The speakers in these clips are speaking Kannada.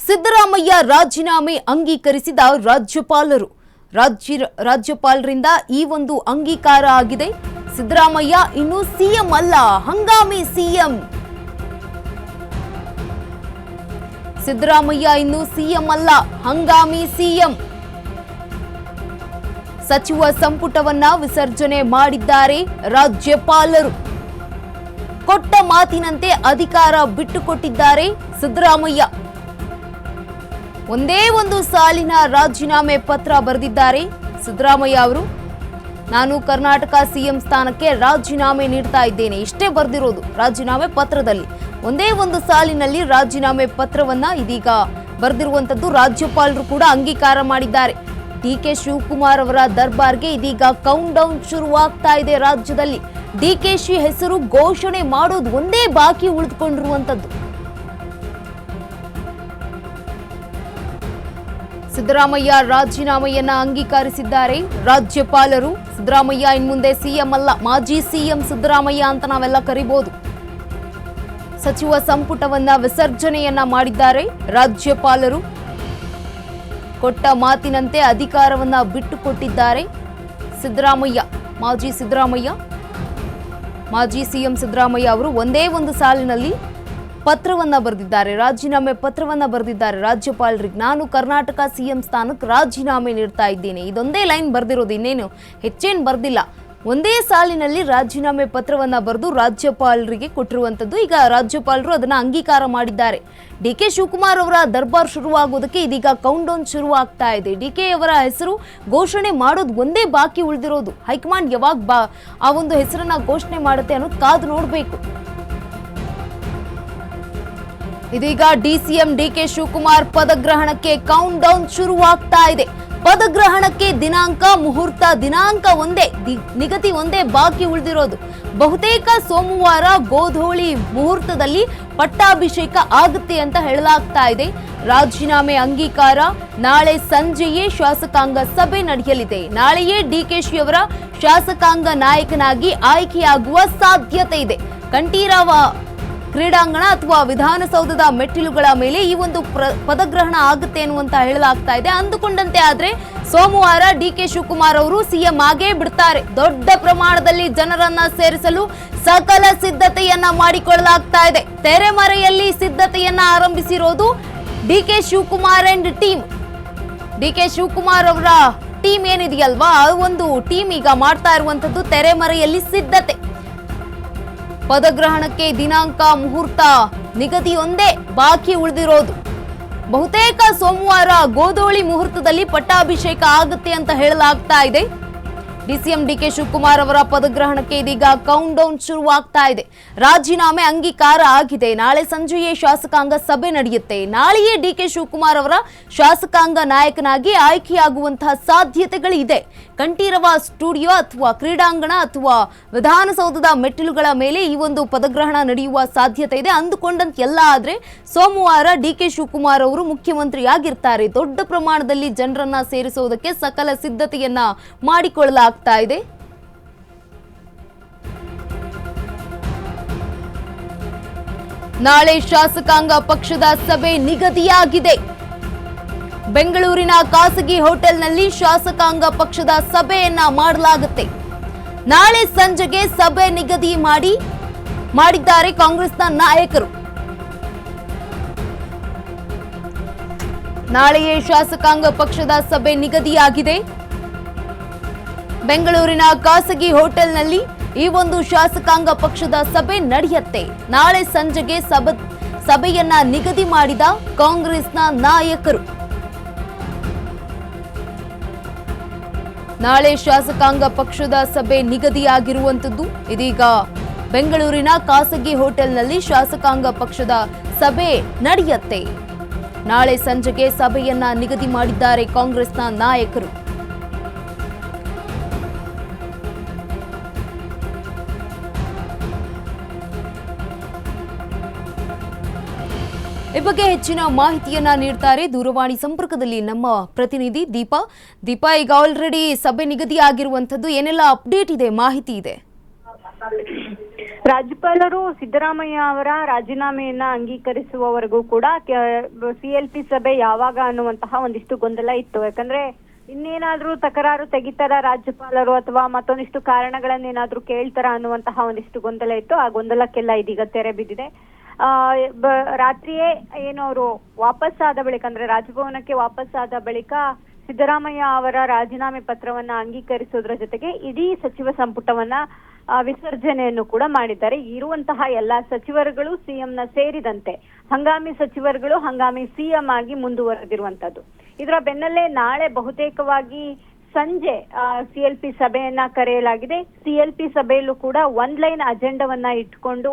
ಸಿದ್ದರಾಮಯ್ಯ ರಾಜೀನಾಮೆ ಅಂಗೀಕರಿಸಿದ ರಾಜ್ಯಪಾಲರು. ರಾಜ್ಯಪಾಲರಿಂದ ಈ ಒಂದು ಅಂಗೀಕಾರ ಆಗಿದೆ. ಸಿದ್ದರಾಮಯ್ಯ ಇನ್ನು ಸಿಎಂ ಅಲ್ಲ, ಹಂಗಾಮಿ ಸಿಎಂ. ಸಿದ್ದರಾಮಯ್ಯ ಇನ್ನು ಸಿಎಂ ಅಲ್ಲ, ಹಂಗಾಮಿ ಸಿಎಂ. ಸಚಿವ ಸಂಪುಟವನ್ನ ವಿಸರ್ಜನೆ ಮಾಡಿದ್ದಾರೆ ರಾಜ್ಯಪಾಲರು. ಕೊಟ್ಟ ಮಾತಿನಂತೆ ಅಧಿಕಾರ ಬಿಟ್ಟುಕೊಟ್ಟಿದ್ದಾರೆ ಸಿದ್ದರಾಮಯ್ಯ. ಒಂದೇ ಒಂದು ಸಾಲಿನ ರಾಜೀನಾಮೆ ಪತ್ರ ಬರೆದಿದ್ದಾರೆ ಸಿದ್ದರಾಮಯ್ಯ ಅವರು. ನಾನು ಕರ್ನಾಟಕ ಸಿಎಂ ಸ್ಥಾನಕ್ಕೆ ರಾಜೀನಾಮೆ ನೀಡ್ತಾ ಇದ್ದೇನೆ, ಇಷ್ಟೇ ಬರೆದಿರೋದು ರಾಜೀನಾಮೆ ಪತ್ರದಲ್ಲಿ. ಒಂದೇ ಒಂದು ಸಾಲಿನಲ್ಲಿ ರಾಜೀನಾಮೆ ಪತ್ರವನ್ನ ಇದೀಗ ಬರೆದಿರುವಂತದ್ದು. ರಾಜ್ಯಪಾಲರು ಕೂಡ ಅಂಗೀಕಾರ ಮಾಡಿದ್ದಾರೆ. ಡಿಕೆ ಶಿವಕುಮಾರ್ ಅವರ ದರ್ಬಾರ್ಗೆ ಇದೀಗ ಕೌಂಟ್ ಡೌನ್ ಶುರುವಾಗ್ತಾ ಇದೆ. ರಾಜ್ಯದಲ್ಲಿ ಡಿಕೆಶಿ ಹೆಸರು ಘೋಷಣೆ ಮಾಡೋದು ಒಂದೇ ಬಾಕಿ ಉಳಿದುಕೊಂಡಿರುವಂತದ್ದು. ಸಿದ್ದರಾಮಯ್ಯ ರಾಜೀನಾಮೆಯನ್ನ ಅಂಗೀಕರಿಸಿದ್ದಾರೆ ರಾಜ್ಯಪಾಲರು. ಸಿದ್ದರಾಮಯ್ಯ ಇನ್ಮುಂದೆ ಸಿಎಂ ಅಲ್ಲ, ಮಾಜಿ ಸಿಎಂ ಸಿದ್ದರಾಮಯ್ಯ ಅಂತ ನಾವೆಲ್ಲ ಕರಿಬಹುದು. ಸಚಿವ ಸಂಪುಟವನ್ನ ವಿಸರ್ಜನೆಯನ್ನ ಮಾಡಿದ್ದಾರೆ ರಾಜ್ಯಪಾಲರು. ಕೊಟ್ಟ ಮಾತಿನಂತೆ ಅಧಿಕಾರವನ್ನ ಬಿಟ್ಟುಕೊಟ್ಟಿದ್ದಾರೆ ಸಿದ್ದರಾಮಯ್ಯ. ಮಾಜಿ ಸಿಎಂ ಸಿದ್ದರಾಮಯ್ಯ ಅವರು ಒಂದೇ ಒಂದು ಸಾಲಿನಲ್ಲಿ ಪತ್ರವನ್ನ ಬರೆದಿದ್ದಾರೆ, ರಾಜೀನಾಮೆ ಪತ್ರವನ್ನ ಬರೆದಿದ್ದಾರೆ ರಾಜ್ಯಪಾಲರಿಗೆ. ನಾನು ಕರ್ನಾಟಕ ಸಿಎಂ ಸ್ಥಾನಕ್ಕೆ ರಾಜೀನಾಮೆ ನೀಡ್ತಾ ಇದ್ದೇನೆ, ಇದೊಂದೇ ಲೈನ್ ಬರೆದಿರೋದು, ಇನ್ನೇನು ಹೆಚ್ಚೇನು ಬರ್ದಿಲ್ಲ. ಒಂದೇ ಸಾಲಿನಲ್ಲಿ ರಾಜೀನಾಮೆ ಪತ್ರವನ್ನ ಬರೆದು ರಾಜ್ಯಪಾಲರಿಗೆ ಕೊಟ್ಟಿರುವಂತದ್ದು. ಈಗ ರಾಜ್ಯಪಾಲರು ಅದನ್ನ ಅಂಗೀಕಾರ ಮಾಡಿದ್ದಾರೆ. ಡಿಕೆ ಶಿವಕುಮಾರ್ ಅವರ ದರ್ಬಾರ್ ಶುರುವಾಗೋದಕ್ಕೆ ಇದೀಗ ಕೌಂಟ್ ಡೌನ್ ಶುರುವಾಗ್ತಾ ಇದೆ. ಡಿಕೆ ಅವರ ಹೆಸರು ಘೋಷಣೆ ಮಾಡೋದು ಒಂದೇ ಬಾಕಿ ಉಳಿದಿರೋದು. ಹೈಕಮಾಂಡ್ ಯಾವಾಗ ಆ ಒಂದು ಹೆಸರನ್ನ ಘೋಷಣೆ ಮಾಡುತ್ತೆ ಅನ್ನೋದು ಕಾದು ನೋಡಬೇಕು. ಇದೀಗ ಡಿಸಿಎಂ ಡಿಕೆ ಶಿವಕುಮಾರ್ ಪದಗ್ರಹಣಕ್ಕೆ ಕೌಂಟ್ ಡೌನ್ ಶುರುವಾಗ್ತಾ ಇದೆ. ಪದಗ್ರಹಣಕ್ಕೆ ದಿನಾಂಕ, ಮುಹೂರ್ತ, ದಿನಾಂಕ ಒಂದೇ, ನಿಗದಿ ಒಂದೇ ಬಾಕಿ ಉಳಿದಿರೋದು. ಬಹುತೇಕ ಸೋಮವಾರ ಗೋಧೂಳಿ ಮುಹೂರ್ತದಲ್ಲಿ ಪಟ್ಟಾಭಿಷೇಕ ಆಗುತ್ತೆ ಅಂತ ಹೇಳಲಾಗ್ತಾ ಇದೆ. ರಾಜೀನಾಮೆ ಅಂಗೀಕಾರ, ನಾಳೆ ಸಂಜೆಯೇ ಶಾಸಕಾಂಗ ಸಭೆ ನಡೆಯಲಿದೆ. ನಾಳೆಯೇ ಡಿಕೆಶಿ ಅವರ ಶಾಸಕಾಂಗ ನಾಯಕನಾಗಿ ಆಯ್ಕೆಯಾಗುವ ಸಾಧ್ಯತೆ ಇದೆ. ಕಂಠೀರವ ಕ್ರೀಡಾಂಗಣ ಅಥವಾ ವಿಧಾನಸೌಧದ ಮೆಟ್ಟಿಲುಗಳ ಮೇಲೆ ಈ ಒಂದು ಪದಗ್ರಹಣ ಆಗುತ್ತೆ ಅನ್ನುವಂತ ಹೇಳಲಾಗ್ತಾ ಇದೆ. ಅಂದುಕೊಂಡಂತೆ ಆದ್ರೆ ಸೋಮವಾರ ಡಿಕೆ ಶಿವಕುಮಾರ್ ಅವರು ಸಿಎಂ ಆಗೇ ಬಿಡ್ತಾರೆ. ದೊಡ್ಡ ಪ್ರಮಾಣದಲ್ಲಿ ಜನರನ್ನ ಸೇರಿಸಲು ಸಕಲ ಸಿದ್ಧತೆಯನ್ನ ಮಾಡಿಕೊಳ್ಳಲಾಗ್ತಾ ಇದೆ. ತೆರೆಮರೆಯಲ್ಲಿ ಸಿದ್ಧತೆಯನ್ನ ಆರಂಭಿಸಿರೋದು ಡಿಕೆ ಶಿವಕುಮಾರ್ ಅಂಡ್ ಟೀಮ್. ಡಿಕೆ ಶಿವಕುಮಾರ್ ಅವರ ಟೀಮ್ ಏನಿದೆಯಲ್ವಾ, ಆ ಒಂದು ಟೀಮ್ ಈಗ ಮಾಡ್ತಾ ಇರುವಂತದ್ದು ತೆರೆಮರೆಯಲ್ಲಿ ಸಿದ್ಧತೆ. ಪದಗ್ರಹಣಕ್ಕೆ ದಿನಾಂಕ, ಮುಹೂರ್ತ, ನಿಗದಿ ಒಂದೇ ಬಾಕಿ ಉಳಿದಿರೋದು. ಬಹುತೇಕ ಸೋಮವಾರ ಗೋಧೂಳಿ ಮುಹೂರ್ತದಲ್ಲಿ ಪಟ್ಟಾಭಿಷೇಕ ಆಗುತ್ತೆ ಅಂತ ಹೇಳಲಾಗ್ತಾ ಇದೆ. ಡಿಸಿಎಂ ಡಿಕೆ ಶಿವಕುಮಾರ್ ಅವರ ಪದಗ್ರಹಣಕ್ಕೆ ಇದೀಗ ಕೌಂಟ್ ಡೌನ್ ಶುರುವಾಗ್ತಾ ಇದೆ. ರಾಜೀನಾಮೆ ಅಂಗೀಕಾರ ಆಗಿದೆ. ನಾಳೆ ಸಂಜೆಯೇ ಶಾಸಕಾಂಗ ಸಭೆ ನಡೆಯುತ್ತೆ. ನಾಳೆಯೇ ಡಿಕೆ ಶಿವಕುಮಾರ್ ಅವರ ಶಾಸಕಾಂಗ ನಾಯಕನಾಗಿ ಆಯ್ಕೆಯಾಗುವಂತಹ ಸಾಧ್ಯತೆಗಳಿದೆ. ಕಂಠೀರವ ಸ್ಟುಡಿಯೋ ಅಥವಾ ಕ್ರೀಡಾಂಗಣ ಅಥವಾ ವಿಧಾನಸೌಧದ ಮೆಟ್ಟಿಲುಗಳ ಮೇಲೆ ಈ ಒಂದು ಪದಗ್ರಹಣ ನಡೆಯುವ ಸಾಧ್ಯತೆ ಇದೆ. ಅಂದುಕೊಂಡಂತೆ ಎಲ್ಲ ಆದ್ರೆ ಸೋಮವಾರ ಡಿಕೆ ಶಿವಕುಮಾರ್ ಅವರು ಮುಖ್ಯಮಂತ್ರಿ ಆಗಿರ್ತಾರೆ. ದೊಡ್ಡ ಪ್ರಮಾಣದಲ್ಲಿ ಜನರನ್ನ ಸೇರಿಸುವುದಕ್ಕೆ ಸಕಲ ಸಿದ್ಧತೆಯನ್ನ ಮಾಡಿಕೊಳ್ಳಲಾಗ್ತಾ ಇದೆ. ನಾಳೆ ಶಾಸಕಾಂಗ ಪಕ್ಷದ ಸಭೆ ನಿಗದಿಯಾಗಿದೆ. ಬೆಂಗಳೂರಿನ ಖಾಸಗಿ ಹೋಟೆಲ್ನಲ್ಲಿ ಶಾಸಕಾಂಗ ಪಕ್ಷದ ಸಭೆಯನ್ನ ಮಾಡಲಾಗುತ್ತೆ. ನಾಳೆ ಸಂಜೆಗೆ ಸಭೆ ನಿಗದಿ ಮಾಡಿದ್ದಾರೆ ಕಾಂಗ್ರೆಸ್ನ ನಾಯಕರು. ನಾಳೆಯೇ ಶಾಸಕಾಂಗ ಪಕ್ಷದ ಸಭೆ ನಿಗದಿಯಾಗಿದೆ. ಬೆಂಗಳೂರಿನ ಖಾಸಗಿ ಹೋಟೆಲ್ನಲ್ಲಿ ಈ ಒಂದು ಶಾಸಕಾಂಗ ಪಕ್ಷದ ಸಭೆ ನಡೆಯುತ್ತೆ. ನಾಳೆ ಸಂಜೆಗೆ ಸಭೆಯನ್ನ ನಿಗದಿ ಮಾಡಿದ ಕಾಂಗ್ರೆಸ್ನ ನಾಯಕರು. ನಾಳೆ ಶಾಸಕಾಂಗ ಪಕ್ಷದ ಸಭೆ ನಿಗದಿಯಾಗಿರುವಂತದ್ದು. ಇದೀಗ ಬೆಂಗಳೂರಿನ ಖಾಸಗಿ ಹೋಟೆಲ್ನಲ್ಲಿ ಶಾಸಕಾಂಗ ಪಕ್ಷದ ಸಭೆ ನಡೆಯುತ್ತೆ. ನಾಳೆ ಸಂಜೆಗೆ ಸಭೆಯನ್ನ ನಿಗದಿ ಮಾಡಿದ್ದಾರೆ ಕಾಂಗ್ರೆಸ್ನ ನಾಯಕರು. ಈ ಬಗ್ಗೆ ಹೆಚ್ಚಿನ ಮಾಹಿತಿಯನ್ನ ನೀಡ್ತಾರೆ ದೂರವಾಣಿ ಸಂಪರ್ಕದಲ್ಲಿ ನಮ್ಮ ಪ್ರತಿನಿಧಿ ದೀಪಾ. ಈಗ ಆಲ್ರೆಡಿ ಸಭೆ ನಿಗದಿ ಆಗಿರುವಂತದ್ದು, ಏನೆಲ್ಲ ಅಪ್ಡೇಟ್ ಇದೆ, ಮಾಹಿತಿ ಇದೆ? ರಾಜ್ಯಪಾಲರು ಸಿದ್ದರಾಮಯ್ಯ ಅವರ ರಾಜೀನಾಮೆಯನ್ನ ಅಂಗೀಕರಿಸುವವರೆಗೂ ಕೂಡ CLP ಸಭೆ ಯಾವಾಗ ಅನ್ನುವಂತಹ ಒಂದಿಷ್ಟು ಗೊಂದಲ ಇತ್ತು. ಯಾಕಂದ್ರೆ ಇನ್ನೇನಾದ್ರೂ ತಕರಾರು ತೆಗಿತಾರ ರಾಜ್ಯಪಾಲರು ಅಥವಾ ಮತ್ತೊಂದಿಷ್ಟು ಕಾರಣಗಳನ್ನೇನಾದ್ರೂ ಕೇಳ್ತಾರ ಅನ್ನುವಂತಹ ಒಂದಿಷ್ಟು ಗೊಂದಲ ಇತ್ತು. ಆ ಗೊಂದಲಕ್ಕೆಲ್ಲ ಇದೀಗ ತೆರೆ ಬಿದ್ದಿದೆ. ರಾತ್ರಿಯೇ ಏನು ಅವರು ವಾಪಸ್ ಆದ ಬಳಿಕ ಅಂದ್ರೆ ರಾಜಭವನಕ್ಕೆ ವಾಪಸ್ ಆದ ಬಳಿಕ ಸಿದ್ದರಾಮಯ್ಯ ಅವರ ರಾಜೀನಾಮೆ ಪತ್ರವನ್ನ ಅಂಗೀಕರಿಸೋದ್ರ ಜೊತೆಗೆ ಇಡೀ ಸಚಿವ ಸಂಪುಟವನ್ನ ವಿಸರ್ಜನೆಯನ್ನು ಕೂಡ ಮಾಡಿದ್ದಾರೆ. ಇರುವಂತಹ ಎಲ್ಲಾ ಸಚಿವರುಗಳು ಸಿಎಂನ ಸೇರಿದಂತೆ ಹಂಗಾಮಿ ಸಚಿವರುಗಳು ಹಂಗಾಮಿ ಸಿಎಂ ಆಗಿ ಮುಂದುವರೆದಿರುವಂತದ್ದು. ಇದರ ಬೆನ್ನಲ್ಲೇ ನಾಳೆ ಬಹುತೇಕವಾಗಿ ಸಂಜೆ CLP ಸಭೆಯನ್ನ ಕರೆಯಲಾಗಿದೆ. CLP ಸಭೆಯಲ್ಲೂ ಕೂಡ ಒನ್ ಲೈನ್ ಅಜೆಂಡವನ್ನ ಇಟ್ಕೊಂಡು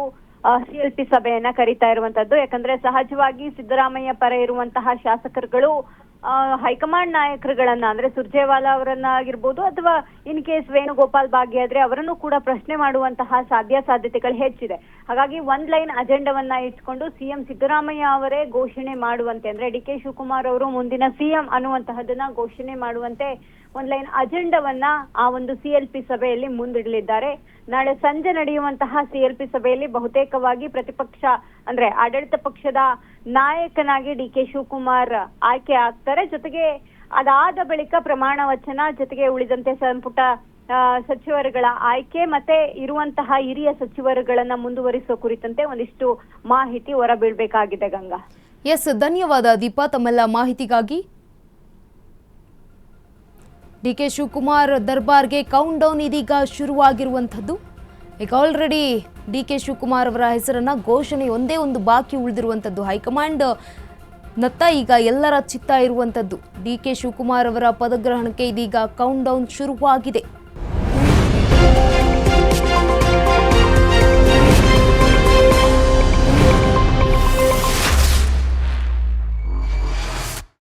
CLP ಸಭೆಯನ್ನ ಕರೀತಾ ಇರುವಂತದ್ದು. ಯಾಕಂದ್ರೆ ಸಹಜವಾಗಿ ಸಿದ್ದರಾಮಯ್ಯ ಪರ ಇರುವಂತಹ ಶಾಸಕರುಗಳು ಹೈಕಮಾಂಡ್ ನಾಯಕರುಗಳನ್ನ ಅಂದ್ರೆ ಸುರ್ಜೇವಾಲಾ ಅವರನ್ನ ಆಗಿರ್ಬೋದು ಅಥವಾ ಇನ್ ಕೇಸ್ ವೇಣುಗೋಪಾಲ್ ಭಾಗಿಯಾದ್ರೆ ಅವರನ್ನು ಕೂಡ ಪ್ರಶ್ನೆ ಮಾಡುವಂತಹ ಸಾಧ್ಯತೆಗಳು ಹೆಚ್ಚಿದೆ. ಹಾಗಾಗಿ ಒನ್ ಲೈನ್ ಅಜೆಂಡವನ್ನ ಇಟ್ಕೊಂಡು ಸಿಎಂ ಸಿದ್ದರಾಮಯ್ಯ ಅವರೇ ಘೋಷಣೆ ಮಾಡುವಂತೆ ಅಂದ್ರೆ DK ಶಿವಕುಮಾರ್ ಅವರು ಮುಂದಿನ ಸಿಎಂ ಅನ್ನುವಂತಹದನ್ನ ಘೋಷಣೆ ಮಾಡುವಂತೆ ಒನ್ ಲೈನ್ ಅಜೆಂಡವನ್ನ ಆ ಒಂದು CLP ಸಭೆಯಲ್ಲಿ ಮುಂದಿಡಲಿದ್ದಾರೆ. ನಾಳೆ ಸಂಜೆ ನಡೆಯುವಂತಹ CLP ಸಭೆಯಲ್ಲಿ ಬಹುತೇಕವಾಗಿ ಪ್ರತಿಪಕ್ಷ ಅಂದ್ರೆ ಆಡಳಿತ ಪಕ್ಷದ ನಾಯಕನಾಗಿ DK ಶಿವಕುಮಾರ್ ಆಯ್ಕೆ ಆಗ್ತಾರೆ. ಜೊತೆಗೆ ಅದಾದ ಬಳಿಕ ಪ್ರಮಾಣ ವಚನ ಜೊತೆಗೆ ಉಳಿದಂತೆ ಸಂಪುಟ ಸಚಿವರುಗಳ ಆಯ್ಕೆ ಮತ್ತೆ ಇರುವಂತಹ ಹಿರಿಯ ಸಚಿವರುಗಳನ್ನ ಮುಂದುವರಿಸುವ ಕುರಿತಂತೆ ಒಂದಿಷ್ಟು ಮಾಹಿತಿ ಹೊರಬೀಳ್ಬೇಕಾಗಿದೆ. ಗಂಗಾ. ಎಸ್, ಧನ್ಯವಾದ ದೀಪಾ ತಮ್ಮೆಲ್ಲ ಮಾಹಿತಿಗಾಗಿ. DK ಶಿವಕುಮಾರ್ ದರ್ಬಾರ್ಗೆ ಕೌಂಟ್ ಡೌನ್ ಇದೀಗ ಶುರುವಾಗಿರುವಂಥದ್ದು. ಈಗ ಆಲ್ರೆಡಿ DK ಶಿವಕುಮಾರ್ ಅವರ ಹೆಸರನ್ನ ಘೋಷಣೆ ಒಂದೇ ಒಂದು ಬಾಕಿ ಉಳಿದಿರುವಂಥದ್ದು. ಹೈಕಮಾಂಡ್ ನತ್ತ ಈಗ ಎಲ್ಲರ ಚಿತ್ತ ಇರುವಂಥದ್ದು. DK ಶಿವಕುಮಾರ್ ಅವರ ಪದಗ್ರಹಣಕ್ಕೆ ಇದೀಗ ಕೌಂಟ್ ಡೌನ್ ಶುರುವಾಗಿದೆ.